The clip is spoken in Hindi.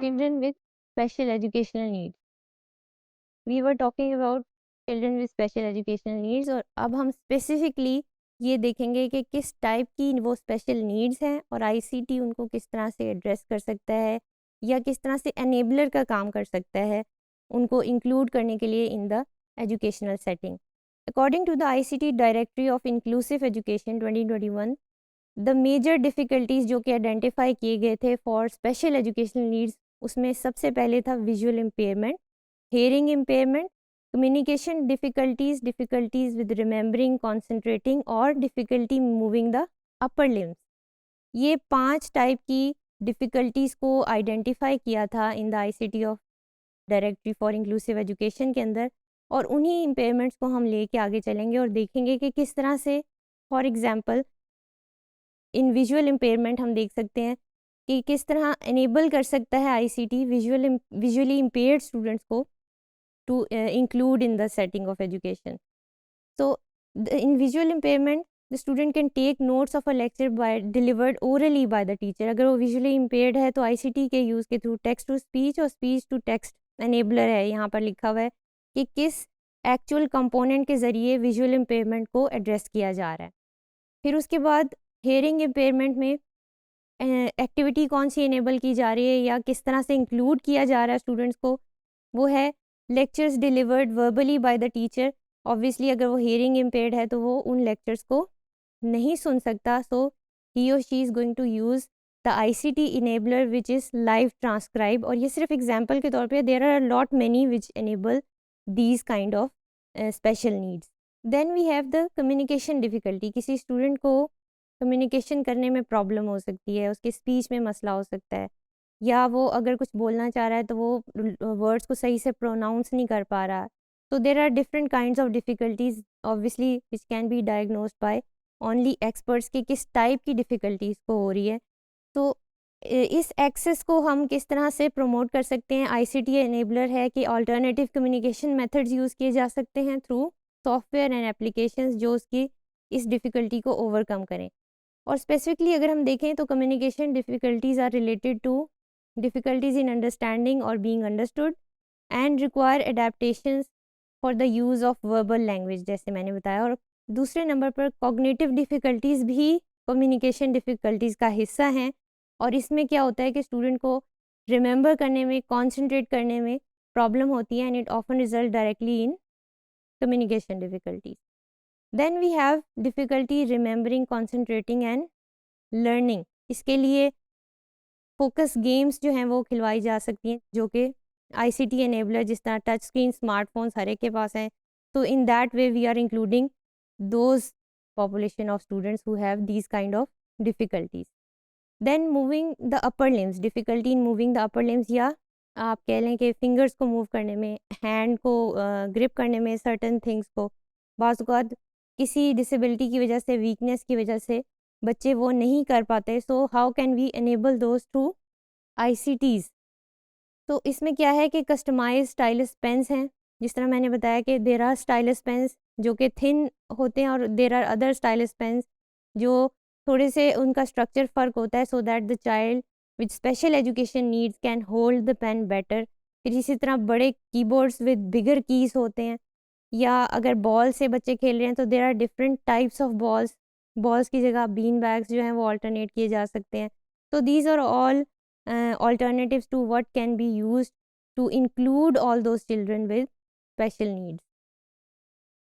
children with special educational needs. We were talking about children with special educational needs और अब हम specifically ये देखेंगे कि किस टाइप की वो स्पेशल नीड्स हैं और आईसीटी उनको किस तरह से एड्रेस कर सकता है या किस तरह से एनेबलर का काम कर सकता है उनको इंक्लूड करने के लिए in the educational setting. According to the ICT directory of inclusive education 2021, the major difficulties जो कि आइडेंटिफाई किए गए थे फॉर स्पेशल एजुकेशनल नीड्स, उसमें सबसे पहले था visual impairment, hearing impairment, communication difficulties, difficulties with remembering, concentrating और difficulty moving the upper limbs. ये 5 टाइप की डिफ़िकल्टीज़ को आइडेंटिफाई किया था in the ICT of directory for inclusive education के अंदर और उन्हीं इम्पेयरमेंट्स को हम लेके आगे चलेंगे और देखेंगे कि किस तरह से for example in visual impairment हम देख सकते हैं कि किस तरह इनेबल कर सकता है आईसीटी विजुअली इम्पेयर्ड स्टूडेंट्स को to include in the setting of education. So, in visual impairment, the student can take notes of a lecture delivered orally by the teacher. अगर वो visually impaired है तो ICT के use के through text to speech और speech to text enabler है, यहाँ पर लिखा हुआ है कि किस actual component के ज़रिए visual impairment को address किया जा रहा है. फिर उसके बाद hearing impairment में एक्टिविटी कौन सी enable की जा रही है या किस तरह से include किया जा रहा है स्टूडेंट्स को, वो है lectures delivered verbally by the teacher. Obviously अगर वो हियरिंग इम्पेयर्ड है तो वो उन लेक्चर्स को नहीं सुन सकता, सो ही और she is going to use the ICT enabler which is live transcribe. और ये सिर्फ एग्जांपल के तौर पे, there are lot many which enable these kind of special needs. Then we have the communication difficulty. किसी स्टूडेंट को कम्युनिकेशन करने में प्रॉब्लम हो सकती है, उसके स्पीच में मसला हो सकता है या वो अगर कुछ बोलना चाह रहा है तो वो वर्ड्स को सही से प्रोनाउंस नहीं कर पा रहा. तो there are different kinds of difficulties obviously which can be diagnosed by only experts कि किस टाइप की डिफ़िकल्टीज़ को हो रही है. तो इस एक्सेस को हम किस तरह से प्रमोट कर सकते हैं. आईसीटी एनेबलर है कि अल्टरनेटिव कम्युनिकेशन मेथड्स यूज़ किए जा सकते हैं थ्रू सॉफ्टवेयर एंड एप्लीकेशंस जो उसकी इस डिफ़िकल्टी को ओवरकम करें. और स्पेसिफिकली अगर हम देखें तो communication difficulties are related to difficulties in understanding or being understood and require adaptations for the use of verbal language जैसे मैंने बताया. और दूसरे नंबर पर cognitive difficulties भी communication difficulties का हिस्सा हैं और इसमें क्या होता है कि स्टूडेंट को रिमेंबर करने में, concentrate करने में प्रॉब्लम होती है and it often result directly in communication difficulties. Then we have difficulty remembering, concentrating and learning. इसके लिए फोकस गेम्स जो हैं वो खिलवाई जा सकती हैं जो कि आईसीटी एनेबलर जिस तरह टच स्क्रीन, स्मार्टफोन्स हर एक के पास हैं. तो in that way we are including those population of students who have these kind of difficulties. Then moving the upper limbs, difficulty in moving the upper limbs या आप कह लें कि फिंगर्स को मूव करने में, हैंड को ग्रिप करने में, सर्टन थिंग्स को बाज़ औक़ात किसी डिसेबिलिटी की वजह से, वीकनेस की वजह से बच्चे वो नहीं कर पाते. So how can we enable those through ICTs. तो इसमें क्या है कि कस्टमाइज स्टाइलस पेन्स हैं. जिस तरह मैंने बताया कि देर आर स्टाइलस पेन्स जो कि थिन होते हैं और there are other stylus pens जो थोड़े से उनका स्ट्रक्चर फ़र्क होता है so that the child with special education needs can hold the pen better. फिर इसी तरह बड़े कीबोर्ड्स विद बिगर कीज़ होते हैं या अगर बॉल से बच्चे खेल रहे हैं तो there are different types of balls की जगह बीन बैग्स जो हैं वो अल्टरनेट किए जा सकते हैं. तो these are all alternatives to what can be used to include all those children with special needs.